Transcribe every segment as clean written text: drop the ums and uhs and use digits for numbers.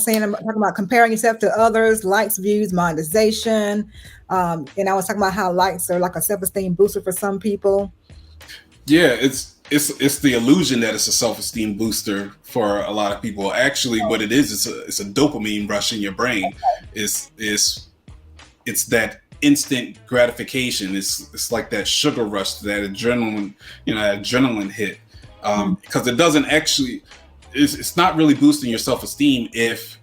saying, I'm talking about comparing yourself to others, likes, views, monetization. And I was talking about how likes are like a self-esteem booster for some people. Yeah, it's the illusion that it's a self-esteem booster for a lot of people. Actually, what it is, it's a dopamine rush in your brain. It's that instant gratification. It's like that sugar rush, that adrenaline, that adrenaline hit. Because it doesn't actually, it's not really boosting your self-esteem. If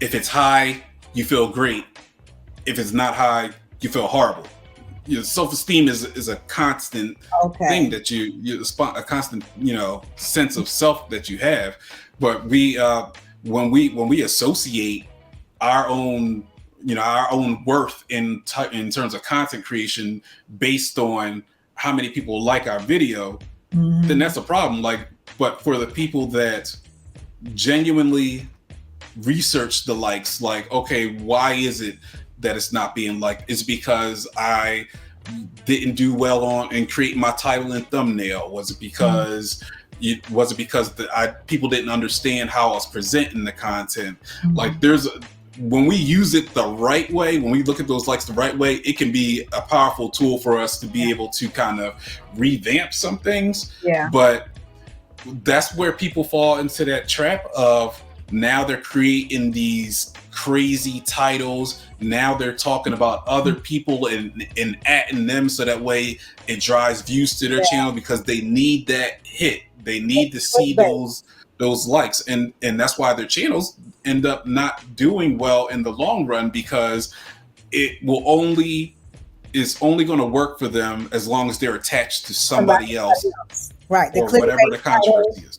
it's high, you feel great. If it's not high, you feel horrible. Your self-esteem is a constant thing that you a constant sense of self that you have. But when we associate our own worth in terms of content creation based on how many people like our video, then that's a problem. But for the people that genuinely research the likes, like, okay, why is it that it's not being liked? It's because I didn't do well on and create my title and thumbnail. Was it because people didn't understand how I was presenting the content? Like, when we use it the right way, when we look at those likes the right way, it can be a powerful tool for us to be able to kind of revamp some things. But that's where people fall into that trap of, now they're creating these crazy titles. Now they're talking about other people and atting them, so that way it drives views to their channel, because they need that hit. They need to see those likes, and that's why their channels end up not doing well in the long run, because it's only going to work for them as long as they're attached to somebody else, right? Or whatever the controversy is.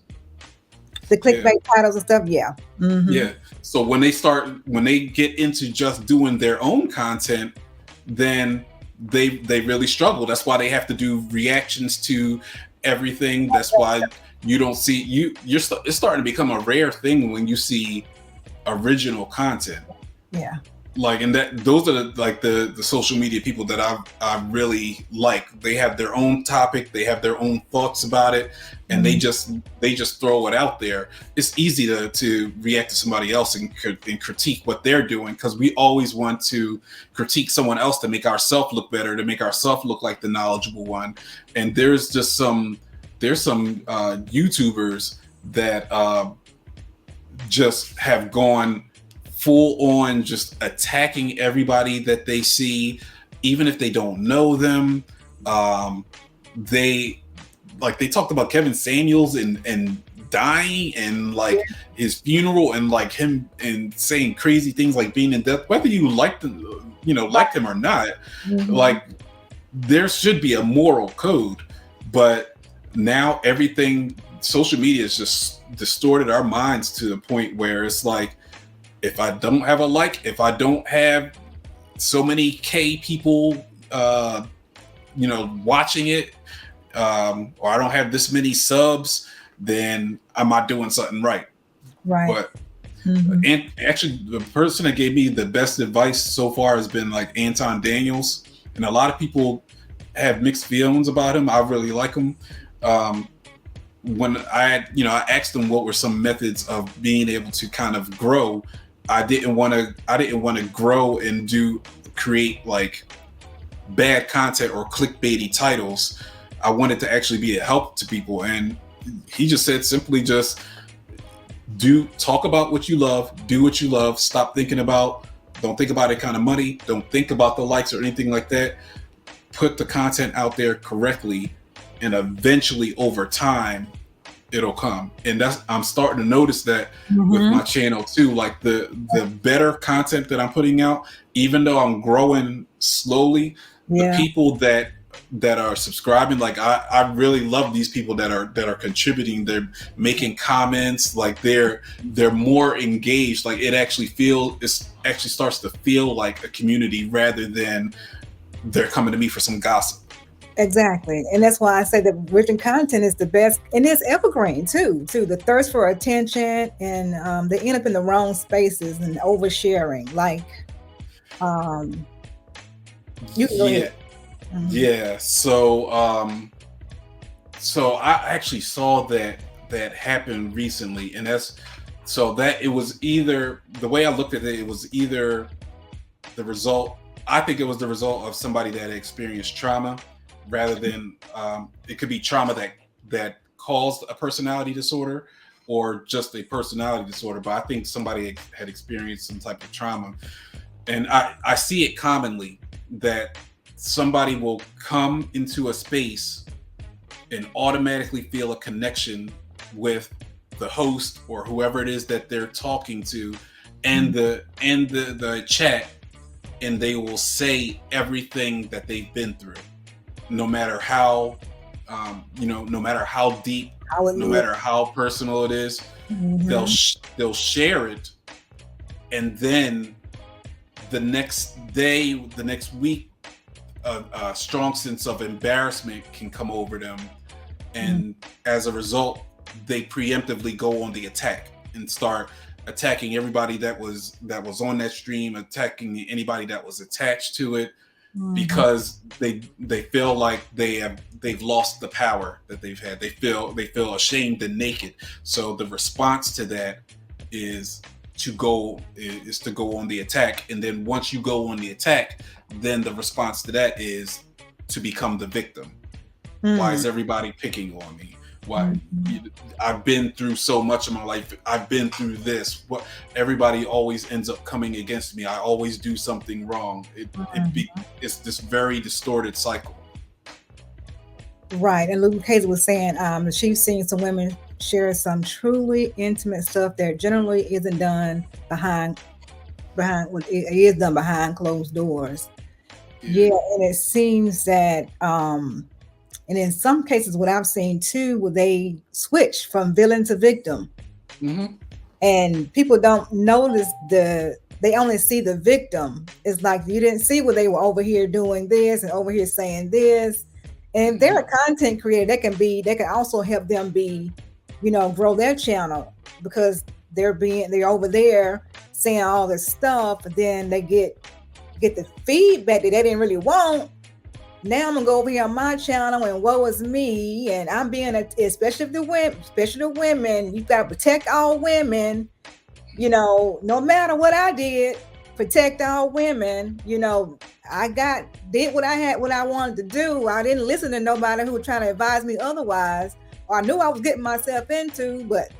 The clickbait titles and stuff, yeah. So when they get into just doing their own content, then they really struggle. That's why they have to do reactions to everything. That's why you don't see it's starting to become a rare thing when you see original content. Yeah. Like, and those are the social media people that I really like. They have their own topic, they have their own thoughts about it, and they just throw it out there. It's easy to react to somebody else and critique what they're doing, because we always want to critique someone else to make ourselves look better, to make ourselves look like the knowledgeable one. And there's some YouTubers that just have gone full on just attacking everybody that they see, even if they don't know them. They talked about Kevin Samuels and dying, and his funeral, and him and saying crazy things like being in death, whether you liked him, liked him or not. Like, there should be a moral code, but now social media has just distorted our minds to the point where it's like, if I don't have a like, if I don't have so many K people, watching it, or I don't have this many subs, then I'm not doing something right. Right. But and actually, the person that gave me the best advice so far has been Anton Daniels, and a lot of people have mixed feelings about him. I really like him. When I asked him what were some methods of being able to kind of grow. I didn't want to grow and create bad content or clickbaity titles. I wanted to actually be a help to people, and he just said simply, just talk about what you love, do what you love, don't think about any kind of money, don't think about the likes or anything like that. Put the content out there correctly, and eventually over time it'll come. And I'm starting to notice that with my channel too. Like the better content that I'm putting out, even though I'm growing slowly, the people that are subscribing, I really love these people that are contributing. They're making comments, they're more engaged. It actually starts to feel like a community rather than they're coming to me for some gossip. Exactly. And that's why I say that written content is the best, and it's evergreen too. The thirst for attention, and they end up in the wrong spaces and oversharing. You can go ahead. Yeah. So I actually saw that happen recently, and that's So that it was either, the way I looked at it, it was either the result, I think it was the result of somebody that experienced trauma, rather than it could be trauma that caused a personality disorder, or just a personality disorder. But I think somebody had experienced some type of trauma. And I see it commonly that somebody will come into a space and automatically feel a connection with the host or whoever it is that they're talking to, and the chat, and they will say everything that they've been through, no matter how no matter how deep, no matter how personal it is. They'll share it, and then the next day, the next week, a strong sense of embarrassment can come over them, and as a result, they preemptively go on the attack and start attacking everybody that was on that stream, attacking anybody that was attached to it, because they feel like they've lost the power that they've had. They feel ashamed and naked. So the response to that is to go on the attack. And then once you go on the attack, then the response to that is to become the victim. Why is everybody picking on me? Why? I've been through so much of my life. I've been through this. What? Everybody always ends up coming against me. I always do something wrong. It's this very distorted cycle. Right. And Luke Hayes was saying she's seen some women share some truly intimate stuff that generally isn't done behind what it is done behind closed doors. Yeah, and it seems that and in some cases, what I've seen too, where they switch from villain to victim, and people don't notice they only see the victim. It's like you didn't see where they were over here doing this and over here saying this. And if they're a content creator, they can also help them be, grow their channel, because they're over there saying all this stuff, and then they get the feedback that they didn't really want. Now I'm gonna go over here on my channel and woe is me, and I'm being especially the women. You gotta protect all women. No matter what I did, protect all women. I did what I wanted to do. I didn't listen to nobody who was trying to advise me otherwise, or I knew I was getting myself into, but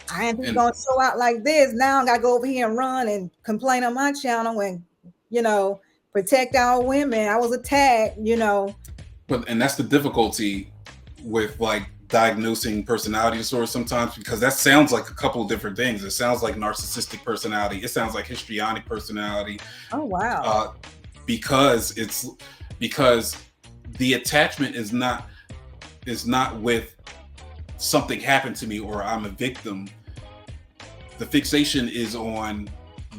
I ain't gonna show out like this. Now I gotta go over here and run and complain on my channel and protect our women. I was attacked, But and that's the difficulty with diagnosing personality disorder sometimes, because that sounds like a couple of different things. It sounds like narcissistic personality. It sounds like histrionic personality. Oh wow! Because the attachment is not with something happened to me or I'm a victim. The fixation is on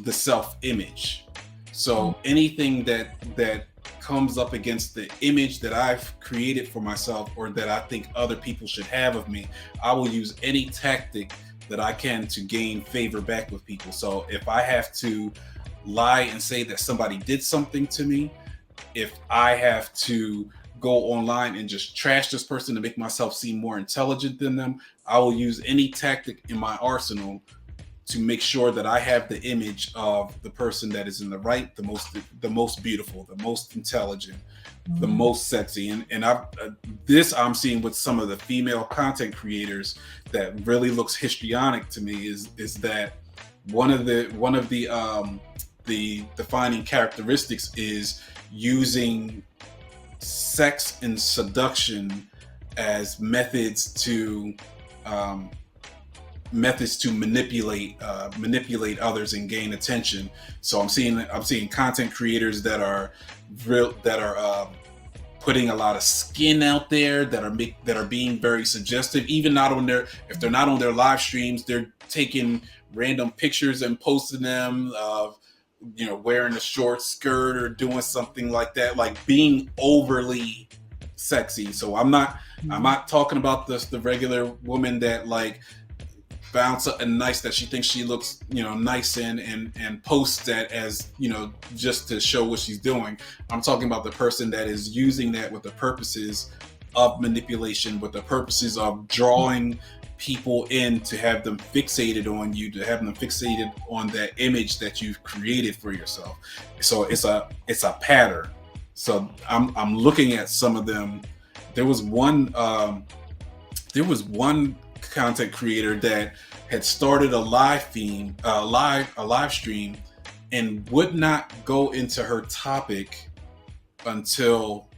the self-image. So anything that comes up against the image that I've created for myself, or that I think other people should have of me, I will use any tactic that I can to gain favor back with people. So if I have to lie and say that somebody did something to me, if I have to go online and just trash this person to make myself seem more intelligent than them, I will use any tactic in my arsenal to make sure that I have the image of the person that is in the right, the most beautiful, the most intelligent, the most sexy. And I'm seeing with some of the female content creators that really looks histrionic to me is that one of the defining characteristics is using sex and seduction as methods to manipulate others and gain attention. So I'm seeing content creators that are putting a lot of skin out there, that are being very suggestive. Even if they're not on their live streams, they're taking random pictures and posting them of wearing a short skirt or doing something like that, like being overly sexy. So I'm not talking about the regular woman that found something nice that she thinks she looks nice in and posts that as just to show what she's doing. I'm talking about the person that is using that with the purposes of manipulation, with the purposes of drawing people in to have them fixated on you, to have them fixated on that image that you've created for yourself. So it's a pattern. So I'm looking at some of them. There was one content creator that had started a live stream, and would not go into her topic until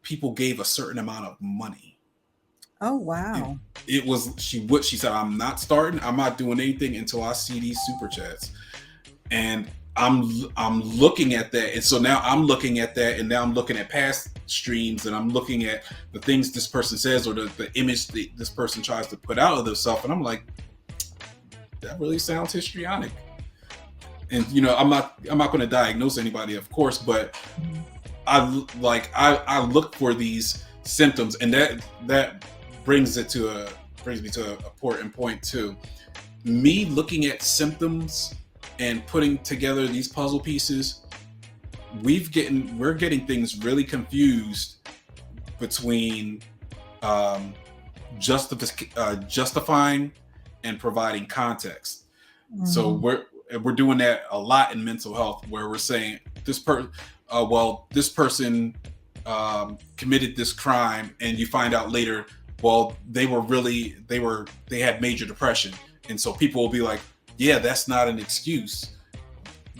people gave a certain amount of money. Oh wow. It was she said, I'm not doing anything until I see these super chats. And I'm looking at that, and so now I'm looking at that, and now I'm looking at past streams, and I'm looking at the things this person says, or the image that this person tries to put out of themselves, and I'm like, that really sounds histrionic. And I'm not going to diagnose anybody, of course, but I look for these symptoms, and that brings me to an important point too. Me looking at symptoms and putting together these puzzle pieces, we're getting things really confused between justifying and providing context. Mm-hmm. So we're doing that a lot in mental health, where we're saying this person committed this crime, and you find out later, well, they had major depression, and so people will be like, yeah, that's not an excuse.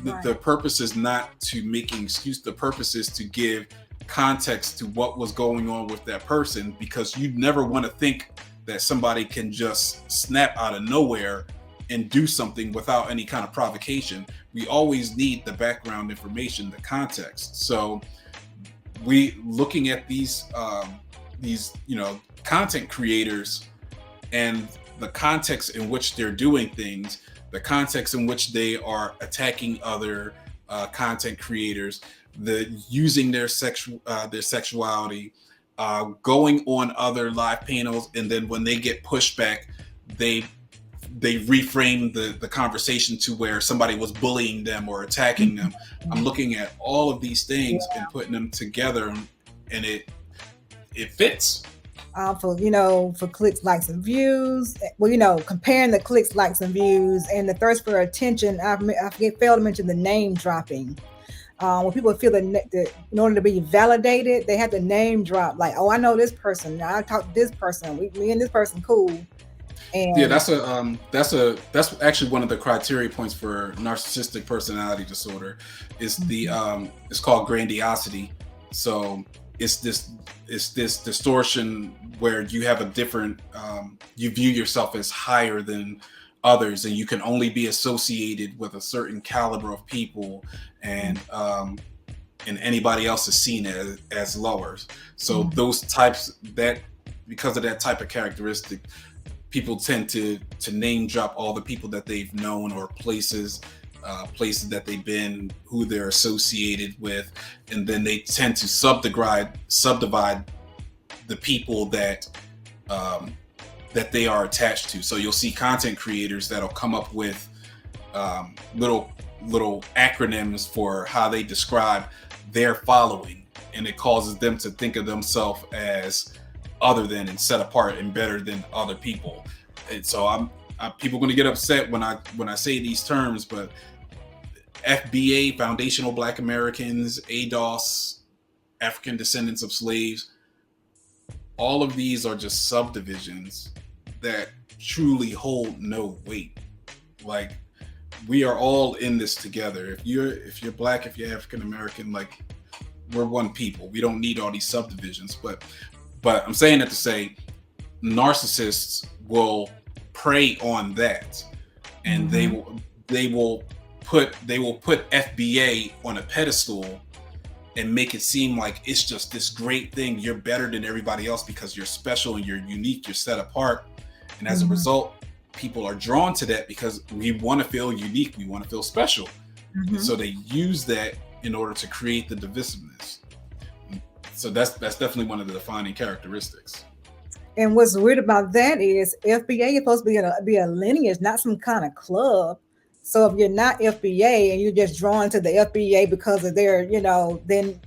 Right. The purpose is not to make an excuse. The purpose is to give context to what was going on with that person, because you never want to think that somebody can just snap out of nowhere and do something without any kind of provocation. We always need the background information, the context. So we looking at these content creators and the context in which they're doing things, the context in which they are attacking other content creators, using their sexuality, going on other live panels, and then when they get pushback, they reframe the conversation to where somebody was bullying them or attacking them. I'm looking at all of these things and putting them together, and it fits. For clicks, likes, and views. Well, comparing the clicks, likes, and views, and the thirst for attention. I failed to mention the name dropping. When people feel that in order to be validated, they have to name drop. Like, oh, I know this person. I talked to this person. Me and this person cool. And yeah, that's actually one of the criteria points for narcissistic personality disorder. Is it's called grandiosity. So it's this distortion where you have a different you view yourself as higher than others, and you can only be associated with a certain caliber of people, and anybody else is seen as lower. So those types, that because of that type of characteristic, people tend to name drop all the people that they've known, or places that they've been, who they're associated with, and then they tend to subdivide the people that they are attached to. So you'll see content creators that'll come up with little acronyms for how they describe their following, and it causes them to think of themselves as other than and set apart and better than other people. And so people are going to get upset when I say these terms, but FBA, Foundational Black Americans, ADOS, African Descendants of Slaves, all of these are just subdivisions that truly hold no weight. Like, we are all in this together. If you're Black, if you're African American, like, we're one people. We don't need all these subdivisions. But I'm saying that to say, narcissists will prey on that, and they will put FBA on a pedestal and make it seem like it's just this great thing. You're better than everybody else because you're special and you're unique, you're set apart. And as a result, people are drawn to that because we want to feel unique, we want to feel special. So they use that in order to create the divisiveness. So that's definitely one of the defining characteristics. And what's weird about that is FBA is supposed to be a lineage, not some kind of club. So if you're not FBA and you're just drawn to the FBA because of their, then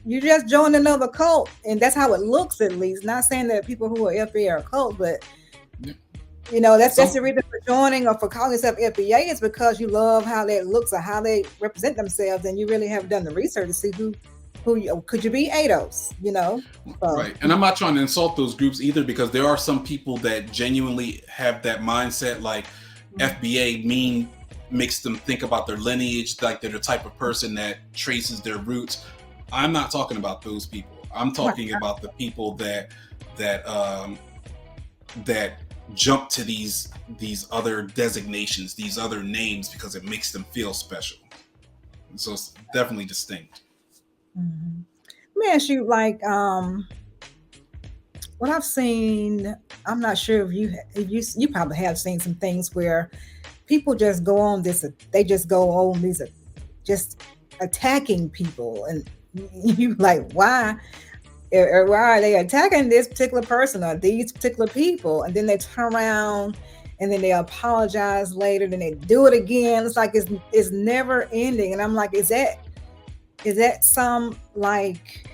you just joined another cult. And that's how it looks, at least. Not saying that people who are FBA are a cult, but That's the reason for joining or for calling yourself FBA is because you love how that looks or how they represent themselves, and you really have done the research to see who could you be ADOS, Right. And I'm not trying to insult those groups either, because there are some people that genuinely have that mindset, like FBA makes them think about their lineage, like they're the type of person that traces their roots. I'm not talking about those people. I'm talking about the people that jump to these other designations, these other names, because it makes them feel special. So it's definitely distinct. Mm-hmm. Let me ask you, like, what I've seen, I'm not sure if you probably have seen some things where people just go on this, they just go on these, just attacking people, and you like, why? Or why are they attacking this particular person or these particular people? And then they turn around and then they apologize later, then they do it again. It's like it's never ending. And I'm like, is that some, like,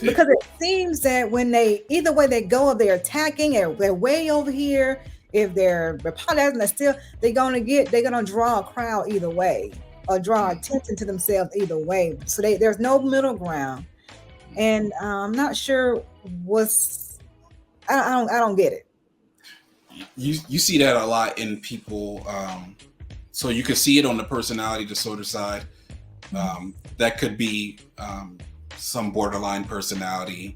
because it seems that when they, either way they go, if they're attacking or they're way over here, if they're apologizing, they're gonna draw a crowd either way, or draw attention to themselves either way. So there's no middle ground. And I'm not sure I don't get it. You see that a lot in people. So you can see it on the personality disorder side. That could be some borderline personality.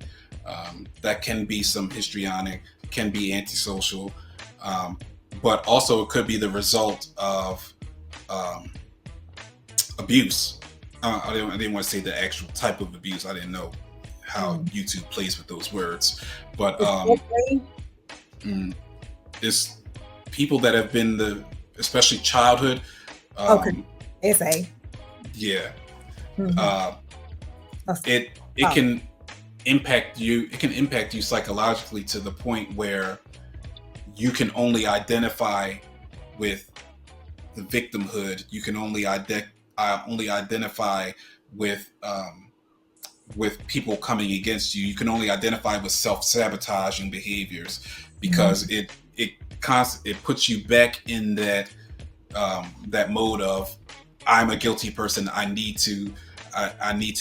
That can be some histrionic, can be antisocial. But also it could be the result of abuse. I didn't want to say the actual type of abuse. I didn't know how YouTube plays with those words, but it's people that have been especially childhood. SA. Yeah. It can impact you. It can impact you psychologically to the point where you can only identify with the victimhood. You can only identify with people coming against you. You can only identify with self-sabotaging behaviors, because it puts you back in that mode of, I'm a guilty person. I need to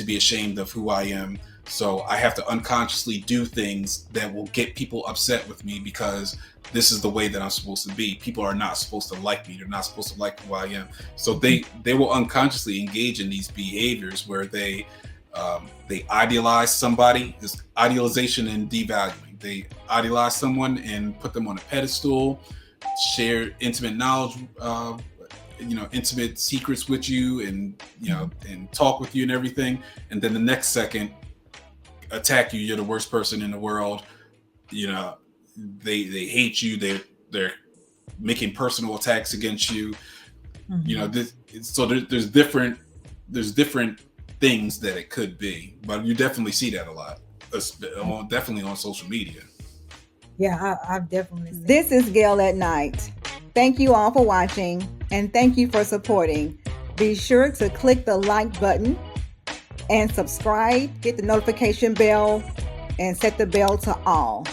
be ashamed of who I am. So I have to unconsciously do things that will get people upset with me, because this is the way that I'm supposed to be. People are not supposed to like me. They're not supposed to like who I am. So they will unconsciously engage in these behaviors where they idealize somebody. This idealization and devaluing. They idealize someone and put them on a pedestal, share intimate knowledge, intimate secrets with you, and and talk with you and everything. And then the next second, attack you. You're the worst person in the world. They hate you. They're making personal attacks against you. So there's different things that it could be, but you definitely see that a lot, definitely on social media. Yeah, I've definitely seen. This is Gail at Night. Thank you all for watching, and thank you for supporting. Be sure to click the like button and subscribe, hit the notification bell, and set the bell to all.